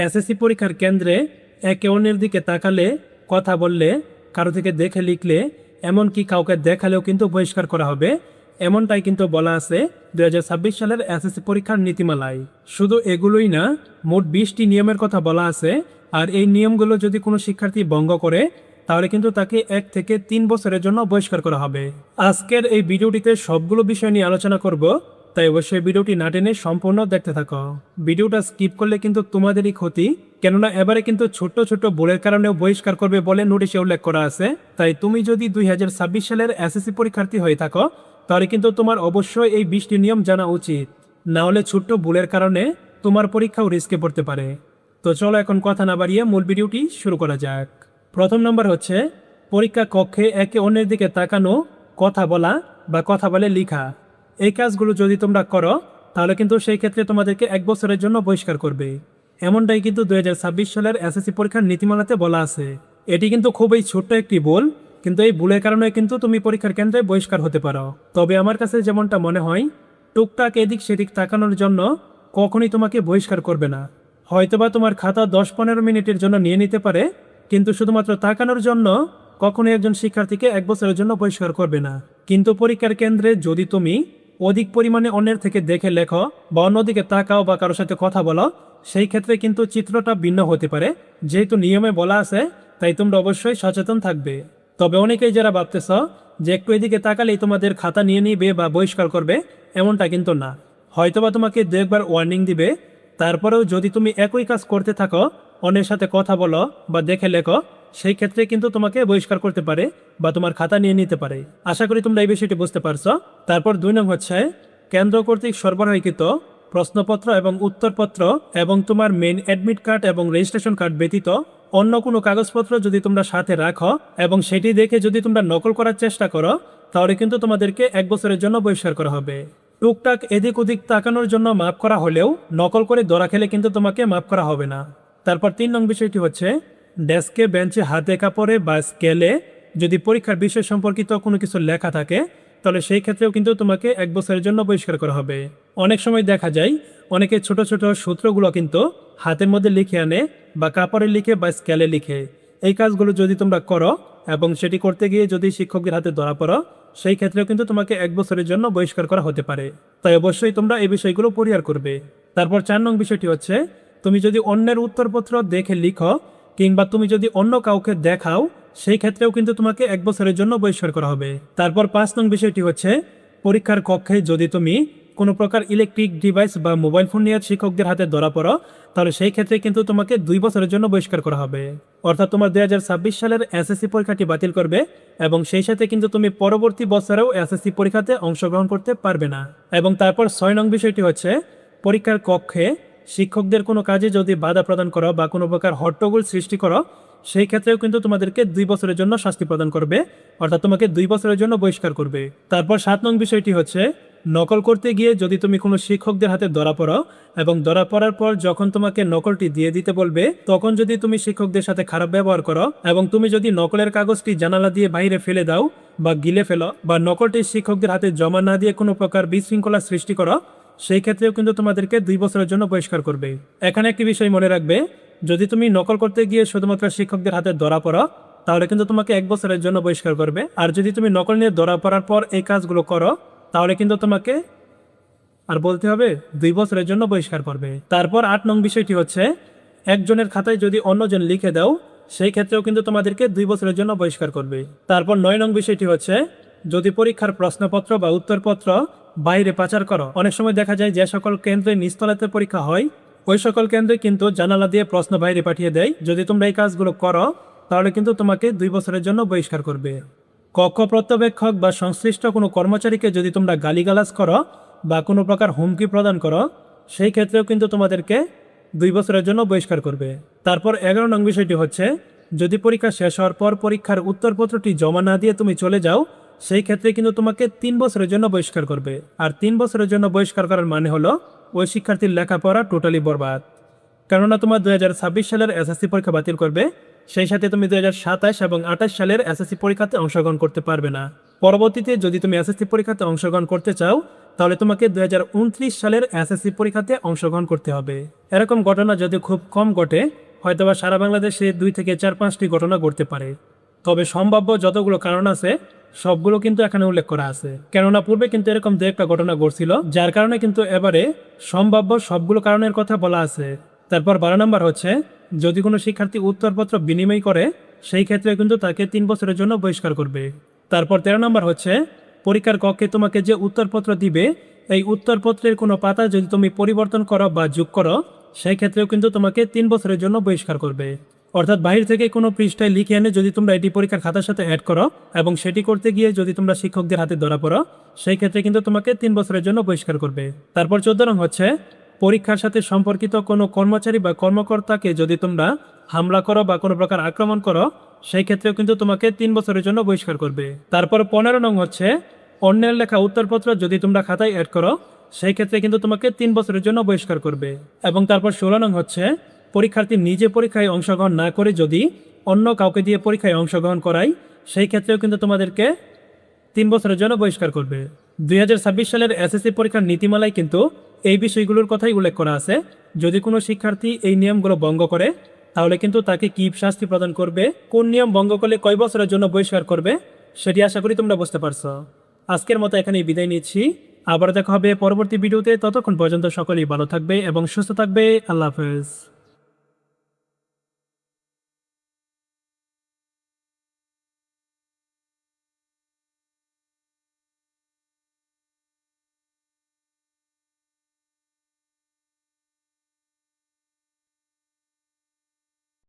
SSC পরীক্ষার কেন্দ্রে একে অন্যের দিকে তাকালে, কথা বললে, কারো থেকে দেখে লিখলে, এমনকি কাউকে দেখালেও কিন্তু বহিষ্কার করা হবে। এমনটাই কিন্তু বলা আছে 2026 সালের এসএসসি পরীক্ষার নীতিমালায়। শুধু এগুলোই না, মোট 20টি নিয়মের কথা বলা আছে। আর এই নিয়মগুলো যদি কোনো শিক্ষার্থী ভঙ্গ করে, তাহলে কিন্তু তাকে 1 থেকে 3 বছরের জন্য বহিষ্কার করা হবে। আজকের এই ভিডিওটিতে সবগুলো বিষয় নিয়ে আলোচনা করব, তাই অবশ্যই ভিডিওটি না টেনে সম্পূর্ণ দেখতে থাকো। ভিডিওটা স্কিপ করলে কিন্তু তোমাদেরই ক্ষতি, কেননা এবারে কিন্তু ছোট্ট ছোট্ট ভুলের কারণেও বহিষ্কার করবে বলে নোটিশে উল্লেখ করা আছে। তাই তুমি যদি 2026 সালের এসএসসি পরীক্ষার্থী হয়ে থাকো, তাহলে কিন্তু তোমার অবশ্যই এই 20টি নিয়ম জানা উচিত। না হলে ছোট্ট ভুলের কারণে তোমার পরীক্ষাও রিস্কে পড়তে পারে। তো চলো এখন কথা না বাড়িয়ে মূল ভিডিওটি শুরু করা যাক। প্রথম নম্বর হচ্ছে পরীক্ষা কক্ষে একে অন্যের দিকে তাকানো, কথা বলা বা কথা বলে লেখা। এই কাজগুলো যদি তোমরা করো, তাহলে কিন্তু সেই ক্ষেত্রে তোমাদেরকে 1 বছরের জন্য বহিষ্কার করবে। এমনটাই কিন্তু 2026 সালের এসএসসি পরীক্ষার নীতিমালাতে বলা আছে। এটি কিন্তু খুবই ছোট্ট একটি ভুল, কিন্তু এই ভুলের কারণে কিন্তু তুমি পরীক্ষার কেন্দ্রে বহিষ্কার হতে পারো। তবে আমার কাছে যেমনটা মনে হয়, টুকটাক এদিক সেদিক তাকানোর জন্য কখনোই তোমাকে বহিষ্কার করবে না। হয়তোবা তোমার খাতা 10-15 মিনিটের জন্য নিয়ে নিতে পারে, কিন্তু শুধুমাত্র তাকানোর জন্য কখনোই একজন শিক্ষার্থীকে 1 বছরের জন্য বহিষ্কার করবে না। কিন্তু পরীক্ষার কেন্দ্রে যদি তুমি অধিক পরিমাণে অন্যের থেকে দেখে লেখো বা অন্যদিকে তাকাও বা কারোর সাথে কথা বলো, সেই ক্ষেত্রে কিন্তু চিত্রটা ভিন্ন হতে পারে। যেহেতু নিয়মে বলা আছে, তাই তোমরা অবশ্যই সচেতন থাকবে। তবে অনেকেই যারা ভাবতেছ যে একটু এদিকে তাকালেই তোমাদের খাতা নিয়ে নিবে বা বহিষ্কার করবে, এমনটা কিন্তু না। হয়তোবা তোমাকে 2-1 বার ওয়ার্নিং দিবে, তারপরেও যদি তুমি একই কাজ করতে থাকো, অন্যের সাথে কথা বলো বা দেখে লেখো, সেই ক্ষেত্রে কিন্তু তোমাকে বহিষ্কার করতে পারে বা তোমার খাতা নিয়ে নিতে পারে। আশা করি তোমরা এই বিষয়টি বুঝতে পারছো। তারপর 2 নং হচ্ছে কেন্দ্র কর্তৃক সরবরাহকৃত প্রশ্নপত্র এবং উত্তরপত্র এবং তোমার মেইন অ্যাডমিট কার্ড এবং রেজিস্ট্রেশন কার্ড ব্যতীত অন্য কোনো কাগজপত্র যদি তোমরা সাথে রাখো এবং সেটি দেখে যদি তোমরা নকল করার চেষ্টা করো, তাহলে কিন্তু তোমাদেরকে 1 বছরের জন্য বহিষ্কার করা হবে। টুকটাক এদিক ওদিক তাকানোর জন্য মাফ করা হলেও নকল করে ধরা খেলে কিন্তু তোমাকে মাফ করা হবে না। তারপর 3 নং বিষয়টি হচ্ছে ডেস্কে, বেঞ্চে, হাতে কাপড়ে বা স্কেলে যদি পরীক্ষার বিষয় সম্পর্কিত কোনো কিছু লেখা থাকে, তাহলে সেই ক্ষেত্রেও কিন্তু তোমাকে 1 বছরের জন্য বহিষ্কার করা হবে। অনেক সময় দেখা যায় অনেকে ছোট ছোট সূত্রগুলো কিন্তু হাতের মধ্যে লিখে আনে বা কাপড়ে লিখে বা স্কেলে লিখে। এই কাজগুলো যদি তোমরা করো এবং সেটি করতে গিয়ে যদি শিক্ষকদের হাতে ধরা পড়ো, সেই ক্ষেত্রেও কিন্তু তোমাকে 1 বছরের জন্য বহিষ্কার করা হতে পারে। তাই অবশ্যই তোমরা এই বিষয়গুলো পরিহার করবে। তারপর 4 নং বিষয়টি হচ্ছে তুমি যদি অন্যের উত্তরপত্র দেখে লিখো কিংবা তুমি যদি অন্য কাউকে দেখাও, সেই ক্ষেত্রেও কিন্তু তোমাকে 1 বছরের জন্য বহিষ্কার করা হবে। তারপর 5 নং বিষয়টি হচ্ছে পরীক্ষার কক্ষে যদি তুমি কোনো প্রকার ইলেকট্রিক ডিভাইস বা মোবাইল ফোন নিয়ে শিক্ষকদের হাতে ধরা পড়ো, তাহলে সেই ক্ষেত্রে কিন্তু তোমাকে 2 বছরের জন্য বহিষ্কার করা হবে। অর্থাৎ তোমার 2026 সালের এসএসসি পরীক্ষাটি বাতিল করবে এবং সেই সাথে কিন্তু তুমি পরবর্তী বছরেও এসএসসি পরীক্ষাতে অংশগ্রহণ করতে পারবে না। এবং তারপর 6 নং বিষয়টি হচ্ছে পরীক্ষার কক্ষে শিক্ষকদের কোনো কাজে যদি বাধা প্রদান করো বা কোনো প্রকার হট্টগোল সৃষ্টি করো, সেই ক্ষেত্রেও কিন্তু তোমাদেরকে 2 বছরের জন্য শাস্তি প্রদান করবে, অর্থাৎ তোমাকে 2 বছরের জন্য বহিষ্কার করবে। তারপর 7 নং বিষয়টি হচ্ছে নকল করতে গিয়ে যদি তুমি কোনো শিক্ষকদের হাতে ধরা পড়ো এবং ধরা পড়ার পর যখন তোমাকে নকলটি দিয়ে দিতে বলবে, তখন যদি তুমি শিক্ষকদের সাথে খারাপ ব্যবহার করো এবং তুমি যদি নকলের কাগজটি জানালা দিয়ে বাইরে ফেলে দাও বা গিলে ফেলো বা নকলটি শিক্ষকদের হাতে জমা না দিয়ে কোনো প্রকার বিশৃঙ্খলা সৃষ্টি করো, সেই ক্ষেত্রেও কিন্তু তোমাদেরকে 2 বছরের জন্য বহিষ্কার করবে। এখানে একটি বিষয় মনে রাখবে, যদি তুমি নকল করতে গিয়ে শুধুমাত্র শিক্ষকদের হাতে ধরা পড়ো, তাহলে কিন্তু তোমাকে 1 বছরের জন্য বহিষ্কার করবে। আর যদি তুমি নকল নিয়ে ধরা পড়ার পর এই কাজগুলো করো, তাহলে কিন্তু তোমাকে আর বলতে হবে 2 বছরের জন্য বহিষ্কার করবে। তারপর 8 নং বিষয়টি হচ্ছে একজনের খাতায় যদি অন্যজন লিখে দাও, সেই ক্ষেত্রেও কিন্তু তোমাদেরকে 2 বছরের জন্য বহিষ্কার করবে। তারপর 9 নং বিষয়টি হচ্ছে যদি পরীক্ষার প্রশ্নপত্র বা উত্তরপত্র বাইরে পাচার করো। অনেক সময় দেখা যায় যে সকল কেন্দ্রে নিচতলাতে পরীক্ষা হয়, ওই সকল কেন্দ্রে কিন্তু জানালা দিয়ে প্রশ্ন বাইরে পাঠিয়ে দেয়। যদি তোমরা এই কাজগুলো করো, তাহলে কিন্তু তোমাকে 2 বছরের জন্য বহিষ্কার করবে। কক্ষ পর্যবেক্ষক বা সংশ্লিষ্ট কোনো কর্মচারীকে যদি তোমরা গালিগালাজ করো বা কোনো প্রকার হুমকি প্রদান করো, সেই ক্ষেত্রেও কিন্তু তোমাদেরকে 2 বছরের জন্য বহিষ্কার করবে। তারপর 11 নং বিষয়টি হচ্ছে যদি পরীক্ষা শেষ হওয়ার পর পরীক্ষার উত্তরপত্রটি জমা না দিয়ে তুমি চলে যাও, সেই ক্ষেত্রে কিন্তু তোমাকে 3 বছরের জন্য বহিষ্কার করবে। আর 3 বছরের জন্য বহিষ্কার করার মানে হলো ওই শিক্ষার্থীর লেখাপড়া টোটালি বরবাদ। কেননা তোমার 2026 সালের এসএসসি পরীক্ষা বাতিল করবে, সেই সাথে তুমি 2027 এবং 28 সালের এসএসসি পরীক্ষাতে অংশগ্রহণ করতে পারবে না। পরবর্তীতে যদি তুমি এসএসসি পরীক্ষাতে অংশগ্রহণ করতে চাও তাহলে তোমাকে 2029 সালের এসএসসি পরীক্ষাতে অংশগ্রহণ করতে হবে। এরকম ঘটনা যদি খুব কম ঘটে, হয়তোবা সারা বাংলাদেশে 2 থেকে 4-5টি ঘটনা ঘটতে পারে। তবে সম্ভাব্য যতগুলো কারণ আছে সবগুলো কিন্তু এখানে উল্লেখ করা আছে, কেননা পূর্বে কিন্তু এরকম দু একটা ঘটনা ঘটছিল, যার কারণে কিন্তু এবারে সম্ভাব্য সবগুলো কারণের কথা বলা আছে। তারপর 12 নম্বর হচ্ছে, যদি কোনো শিক্ষার্থী উত্তরপত্র বিনিময় করে সেই ক্ষেত্রে কিন্তু তাকে 3 বছরের জন্য বহিষ্কার করবে। তারপর 13 নম্বর হচ্ছে, পরীক্ষার কক্ষে তোমাকে যে উত্তরপত্র দিবে এই উত্তরপত্রের কোনো পাতা যদি তুমি পরিবর্তন করো বা যোগ করো সেই ক্ষেত্রেও কিন্তু তোমাকে 3 বছরের জন্য বহিষ্কার করবে। অর্থাৎ বাহির থেকে কোনো পৃষ্ঠায় লিখে এনে যদি তোমরা এটি পরীক্ষার খাতার সাথে অ্যাড করো এবং সেটি করতে গিয়ে যদি তোমরা শিক্ষকদের হাতে ধরা পড়ো সেই ক্ষেত্রে কিন্তু তোমাকে 3 বছরের জন্য বহিষ্কার করবে। তারপর 14 নং হচ্ছে, পরীক্ষার সাথে সম্পর্কিত কোনো কর্মচারী বা কর্মকর্তাকে যদি তোমরা হামলা করো বা কোনো প্রকার আক্রমণ করো সেই ক্ষেত্রেও কিন্তু তোমাকে 3 বছরের জন্য বহিষ্কার করবে। তারপর 15 নং হচ্ছে, অন্যের লেখা উত্তরপত্র যদি তোমরা খাতায় অ্যাড করো সেই ক্ষেত্রে কিন্তু তোমাকে 3 বছরের জন্য বহিষ্কার করবে। এবং তারপর 16 নং হচ্ছে, পরীক্ষার্থী নিজে পরীক্ষায় অংশগ্রহণ না করে যদি অন্য কাউকে দিয়ে পরীক্ষায় অংশগ্রহণ করায় সেই ক্ষেত্রেও কিন্তু তোমাদেরকে 3 বছরের জন্য বহিষ্কার করবে। 2026 সালের এসএসসি পরীক্ষার নীতিমালায় কিন্তু এই বিষয়গুলোর কথাই উল্লেখ করা আছে। যদি কোনো শিক্ষার্থী এই নিয়মগুলো ভঙ্গ করে তাহলে কিন্তু তাকে কী শাস্তি প্রদান করবে, কোন নিয়ম ভঙ্গ করলে কয় বছরের জন্য বহিষ্কার করবে সেটি আশা করি তোমরা বুঝতে পারছো। আজকের মতো এখানেই বিদায় নিচ্ছি, আবার দেখা হবে পরবর্তী ভিডিওতে। ততক্ষণ পর্যন্ত সকলেই ভালো থাকবে এবং সুস্থ থাকবে। আল্লাহ হাফেজ।